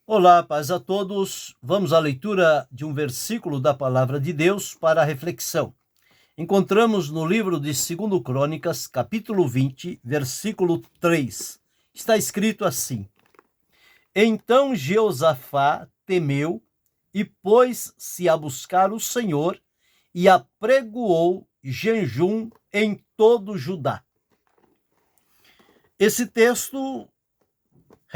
Olá, paz a todos. Vamos à leitura de um versículo da Palavra de Deus para a reflexão. Encontramos no livro de 2 Crônicas, capítulo 20, versículo 3. Está escrito assim: Então Jeosafá temeu e pôs-se a buscar o Senhor e apregoou jejum em todo Judá. Esse texto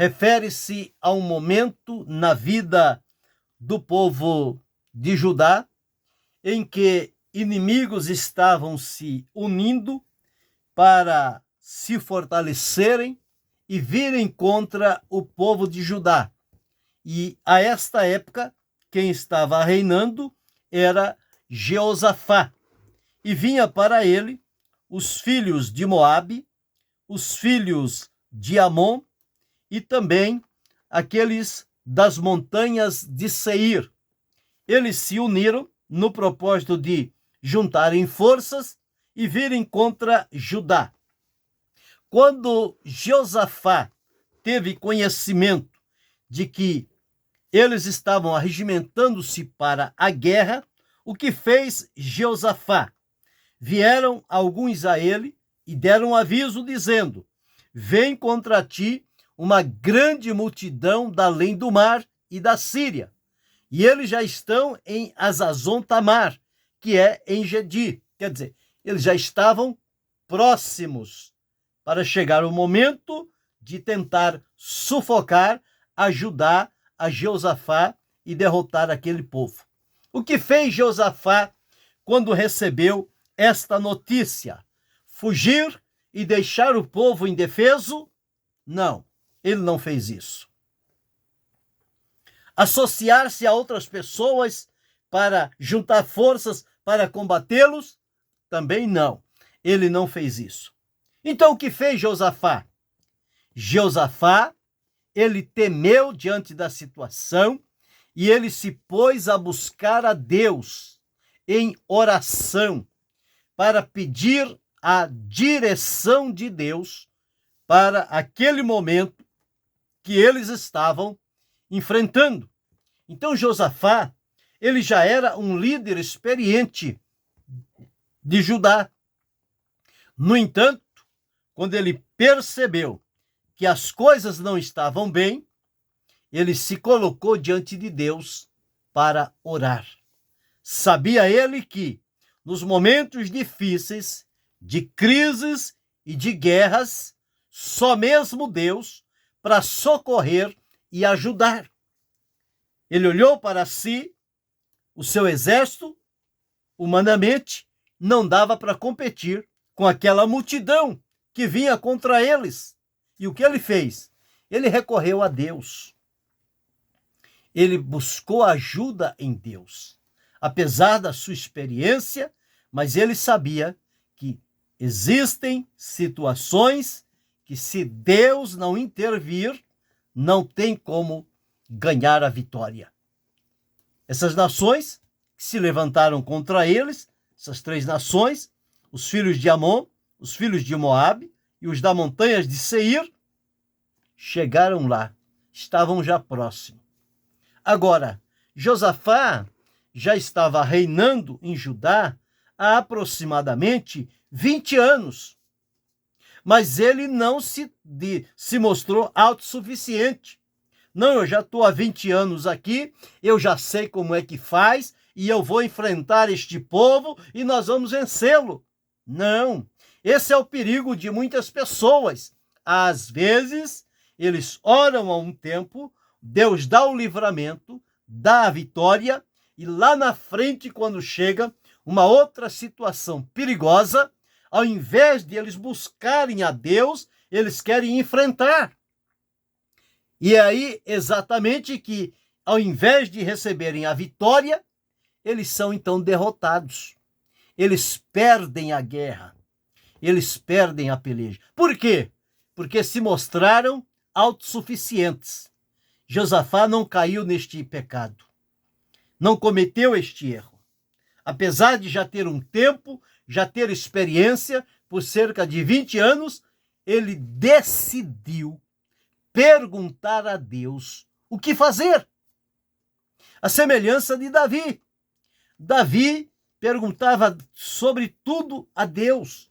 refere-se a um momento na vida do povo de Judá em que inimigos estavam se unindo para se fortalecerem e virem contra o povo de Judá. E a esta época, quem estava reinando era Jeosafá. E vinha para ele os filhos de Moabe, os filhos de Amon e também aqueles das montanhas de Seir. Eles se uniram no propósito de juntarem forças e virem contra Judá. Quando Josafá teve conhecimento de que eles estavam arregimentando-se para a guerra, o que fez Josafá? Vieram alguns a ele e deram aviso dizendo: vem contra ti uma grande multidão da além do mar e da Síria. E eles já estão em Azazon Tamar, que é em Gedi. Quer dizer, eles já estavam próximos para chegar o momento de tentar sufocar, ajudar a Jeosafá e derrotar aquele povo. O que fez Jeosafá quando recebeu esta notícia? Fugir e deixar o povo indefeso? Não, ele não fez isso. Associar-se a outras pessoas para juntar forças para combatê-los? Também não. Ele não fez isso. Então o que fez Josafá? Josafá, ele temeu diante da situação e ele se pôs a buscar a Deus em oração para pedir a direção de Deus para aquele momento que eles estavam enfrentando. Então Josafá, ele já era um líder experiente de Judá. No entanto, quando ele percebeu que as coisas não estavam bem, ele se colocou diante de Deus para orar. Sabia ele que, nos momentos difíceis, de crises e de guerras, só mesmo Deus para socorrer e ajudar. Ele olhou para si, o seu exército, humanamente, não dava para competir com aquela multidão que vinha contra eles. E o que ele fez? Ele recorreu a Deus. Ele buscou ajuda em Deus. Apesar da sua experiência, mas ele sabia que existem situações que, se Deus não intervir, não tem como ganhar a vitória. Essas nações que se levantaram contra eles, essas três nações, os filhos de Amon, os filhos de Moabe e os das montanhas de Seir, chegaram lá, estavam já próximos. Agora, Josafá já estava reinando em Judá há aproximadamente 20 anos, mas ele não se mostrou autossuficiente. Não, eu já estou há 20 anos aqui, eu já sei como é que faz e eu vou enfrentar este povo e nós vamos vencê-lo. Não, esse é o perigo de muitas pessoas. Às vezes, eles oram há um tempo, Deus dá o livramento, dá a vitória e lá na frente, quando chega uma outra situação perigosa, ao invés de eles buscarem a Deus, eles querem enfrentar. E é aí exatamente que, ao invés de receberem a vitória, eles são então derrotados. Eles perdem a guerra. Eles perdem a peleja. Por quê? Porque se mostraram autossuficientes. Josafá não caiu neste pecado. Não cometeu este erro. Apesar de já ter um tempo, já ter experiência, por cerca de 20 anos, ele decidiu perguntar a Deus o que fazer. A semelhança de Davi. Davi perguntava sobre tudo a Deus.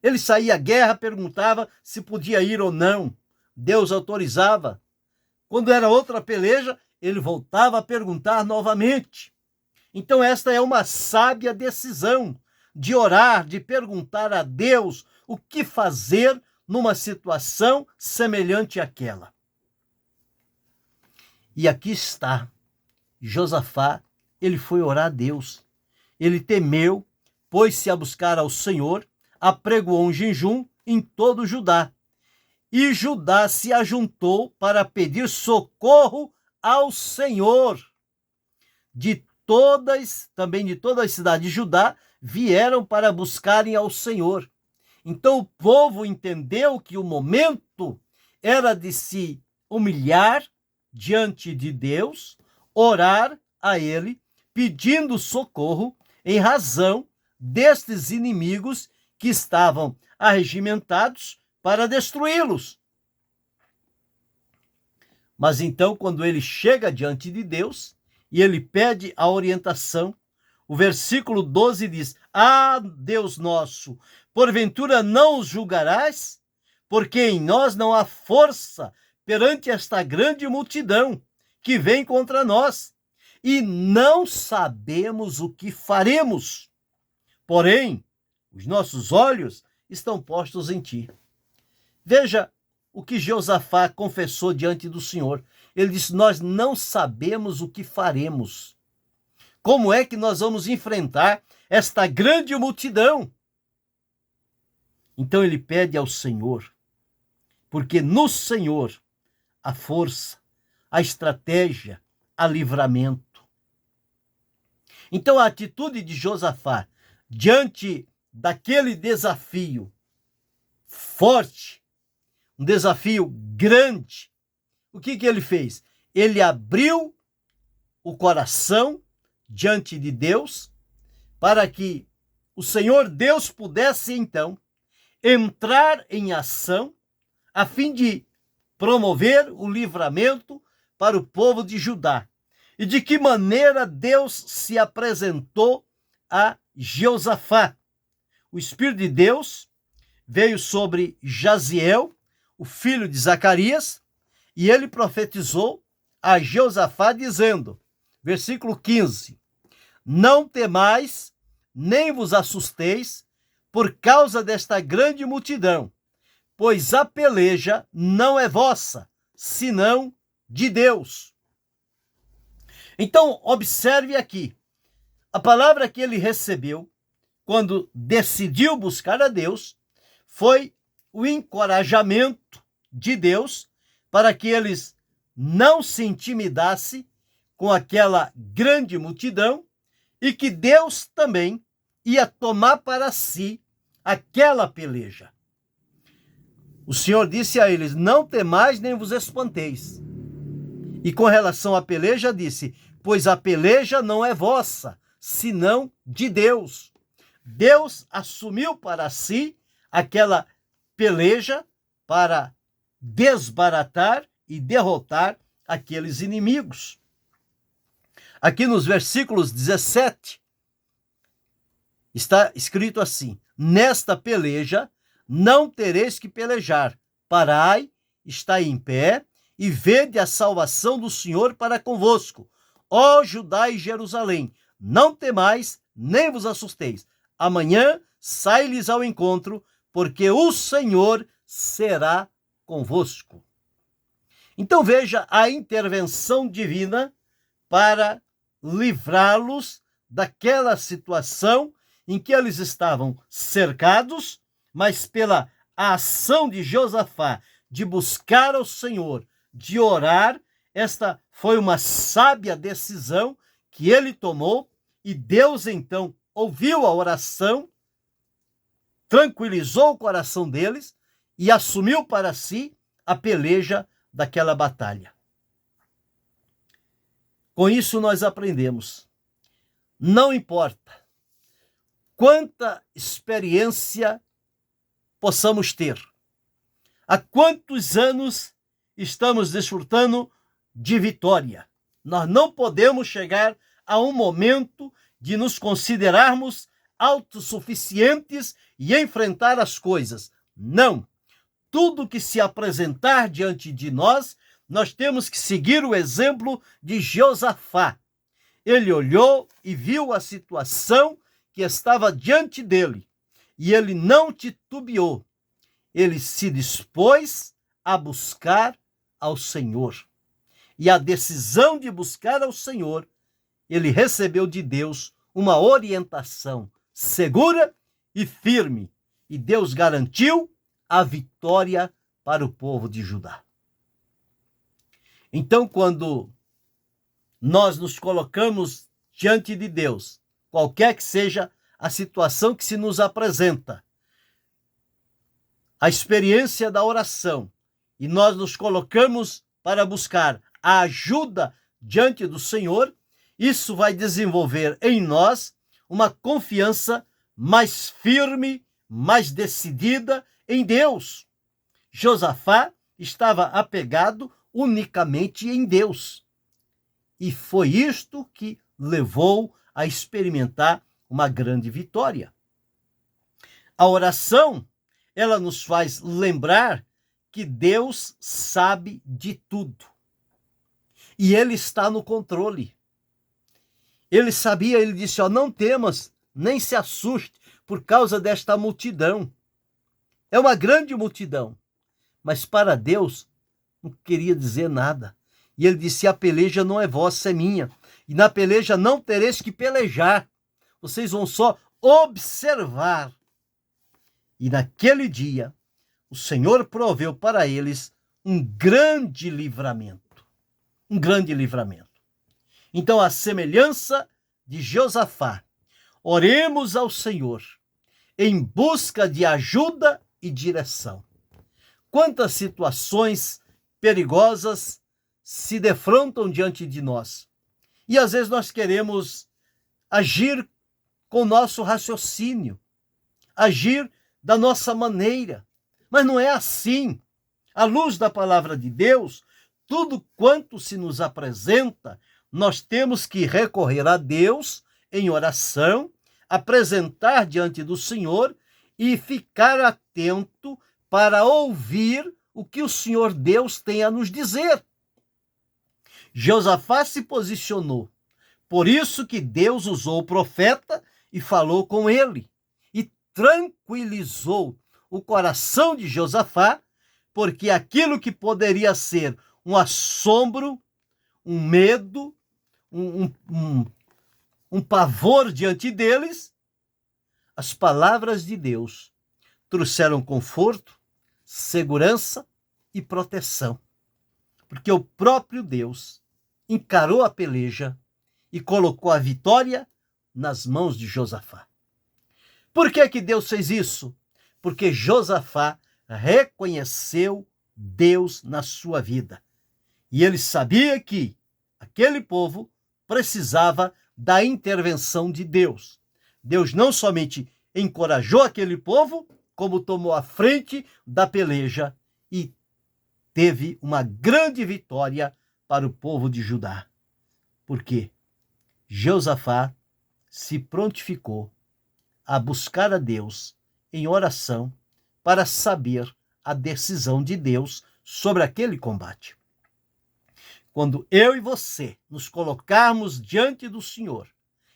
Ele saía à guerra, perguntava se podia ir ou não. Deus autorizava. Quando era outra peleja, ele voltava a perguntar novamente. Então esta é uma sábia decisão de orar, de perguntar a Deus o que fazer numa situação semelhante àquela. E aqui está, Josafá, ele foi orar a Deus. Ele temeu, pôs-se a buscar ao Senhor, apregoou um jejum em todo Judá. E Judá se ajuntou para pedir socorro ao Senhor. Também de toda a cidade de Judá, vieram para buscarem ao Senhor. Então o povo entendeu que o momento era de se humilhar diante de Deus, orar a Ele, pedindo socorro em razão destes inimigos que estavam arregimentados para destruí-los. Mas então, quando ele chega diante de Deus e ele pede a orientação, o versículo 12 diz: Ah, Deus nosso, porventura não os julgarás? Porque em nós não há força perante esta grande multidão que vem contra nós, e não sabemos o que faremos. Porém, os nossos olhos estão postos em ti. Veja o que Josafá confessou diante do Senhor. Ele disse: nós não sabemos o que faremos. Como é que nós vamos enfrentar esta grande multidão? Então ele pede ao Senhor, porque no Senhor a força, a estratégia, a livramento. Então a atitude de Josafá diante daquele desafio forte, um desafio grande, o que ele fez? Ele abriu o coração diante de Deus para que o Senhor Deus pudesse então entrar em ação a fim de promover o livramento para o povo de Judá. E de que maneira Deus se apresentou a Josafá? O Espírito de Deus veio sobre Jaziel, o filho de Zacarias, e ele profetizou a Josafá dizendo, versículo 15, não temais, nem vos assusteis, por causa desta grande multidão, pois a peleja não é vossa, senão de Deus. Então, observe aqui, a palavra que ele recebeu, quando decidiu buscar a Deus, foi o encorajamento de Deus para que eles não se intimidassem com aquela grande multidão e que Deus também ia tomar para si aquela peleja. O Senhor disse a eles, não temais nem vos espanteis. E com relação à peleja disse, pois a peleja não é vossa, senão de Deus. Deus assumiu para si aquela peleja para desbaratar e derrotar aqueles inimigos. Aqui nos versículos 17, está escrito assim, nesta peleja não tereis que pelejar, parai, estai em pé, e vede a salvação do Senhor para convosco. Ó Judá e Jerusalém, não temais, nem vos assusteis. Amanhã sai-lhes ao encontro, porque o Senhor será convosco. Então veja a intervenção divina para livrá-los daquela situação em que eles estavam cercados, mas pela ação de Josafá, de buscar ao Senhor, de orar, esta foi uma sábia decisão que ele tomou e Deus então ouviu a oração, tranquilizou o coração deles e assumiu para si a peleja daquela batalha. Com isso nós aprendemos, não importa quanta experiência possamos ter, há quantos anos estamos desfrutando de vitória. Nós não podemos chegar a um momento de nos considerarmos autossuficientes e enfrentar as coisas. Não. Tudo que se apresentar diante de nós, nós temos que seguir o exemplo de Josafá. Ele olhou e viu a situação que estava diante dele, e ele não titubeou. Ele se dispôs a buscar ao Senhor. E a decisão de buscar ao Senhor, ele recebeu de Deus uma orientação segura e firme. E Deus garantiu a vitória para o povo de Judá. Então, quando nós nos colocamos diante de Deus, qualquer que seja a situação que se nos apresenta, a experiência da oração, e nós nos colocamos para buscar a ajuda diante do Senhor, isso vai desenvolver em nós uma confiança mais firme, mais decidida em Deus. Josafá estava apegado unicamente em Deus. E foi isto que levou a experimentar uma grande vitória. A oração, ela nos faz lembrar que Deus sabe de tudo. E Ele está no controle. Ele sabia, ele disse, não temas, nem se assuste por causa desta multidão. É uma grande multidão. Mas para Deus, não queria dizer nada. E ele disse, a peleja não é vossa, é minha. E na peleja não tereis que pelejar. Vocês vão só observar. E naquele dia, o Senhor proveu para eles um grande livramento. Um grande livramento. Então, a semelhança de Josafá, oremos ao Senhor em busca de ajuda e direção. Quantas situações perigosas se defrontam diante de nós. E às vezes nós queremos agir com nosso raciocínio, agir da nossa maneira. Mas não é assim. À luz da palavra de Deus, tudo quanto se nos apresenta, nós temos que recorrer a Deus em oração, apresentar diante do Senhor e ficar atento para ouvir o que o Senhor Deus tem a nos dizer. Josafá se posicionou. Por isso que Deus usou o profeta e falou com ele. E tranquilizou o coração de Josafá, porque aquilo que poderia ser um assombro, um medo, um pavor diante deles, as palavras de Deus trouxeram conforto, segurança e proteção. Porque o próprio Deus encarou a peleja e colocou a vitória nas mãos de Josafá. Por que que Deus fez isso? Porque Josafá reconheceu Deus na sua vida. E ele sabia que aquele povo precisava da intervenção de Deus. Deus não somente encorajou aquele povo, como tomou a frente da peleja e teve uma grande vitória para o povo de Judá. Porque Josafá se prontificou a buscar a Deus em oração para saber a decisão de Deus sobre aquele combate. Quando eu e você nos colocarmos diante do Senhor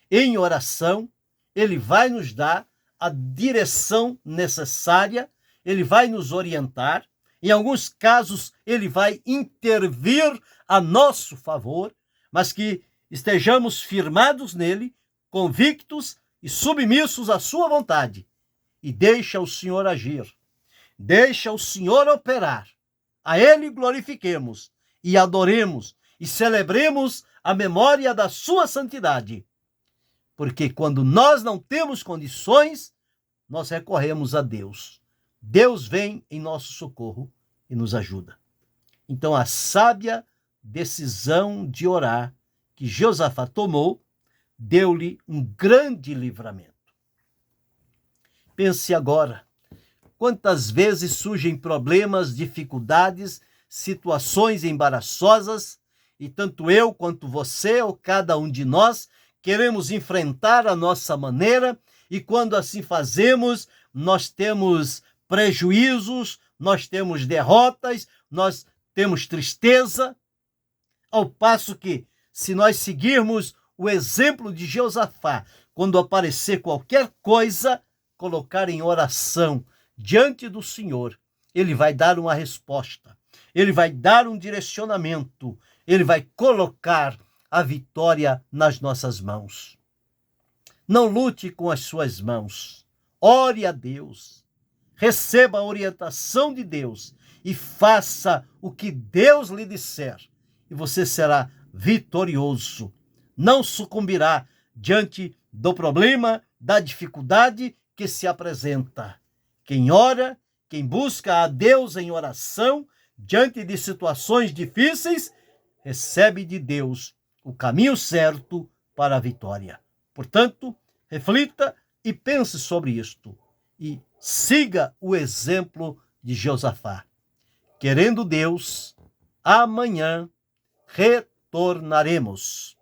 em oração, Ele vai nos dar a direção necessária, Ele vai nos orientar, em alguns casos Ele vai intervir a nosso favor, mas que estejamos firmados nele, convictos e submissos à sua vontade. E deixa o Senhor agir, deixa o Senhor operar. A Ele glorifiquemos e adoremos e celebremos a memória da sua santidade. Porque quando nós não temos condições, nós recorremos a Deus. Deus vem em nosso socorro e nos ajuda. Então a sábia decisão de orar que Josafá tomou deu-lhe um grande livramento. Pense agora, quantas vezes surgem problemas, dificuldades, situações embaraçosas E tanto eu quanto você, ou cada um de nós, queremos enfrentar a nossa maneira, e quando assim fazemos, nós temos prejuízos, nós temos derrotas, nós temos tristeza, ao passo que, se nós seguirmos o exemplo de Josafá, quando aparecer qualquer coisa, colocar em oração diante do Senhor, ele vai dar uma resposta, ele vai dar um direcionamento, ele vai colocar a vitória nas nossas mãos. Não lute com as suas mãos. Ore a Deus. Receba a orientação de Deus e faça o que Deus lhe disser. E você será vitorioso. Não sucumbirá diante do problema, da dificuldade que se apresenta. Quem ora, quem busca a Deus em oração, diante de situações difíceis, recebe de Deus o caminho certo para a vitória. Portanto, reflita e pense sobre isto e siga o exemplo de Josafá. Querendo Deus, amanhã retornaremos.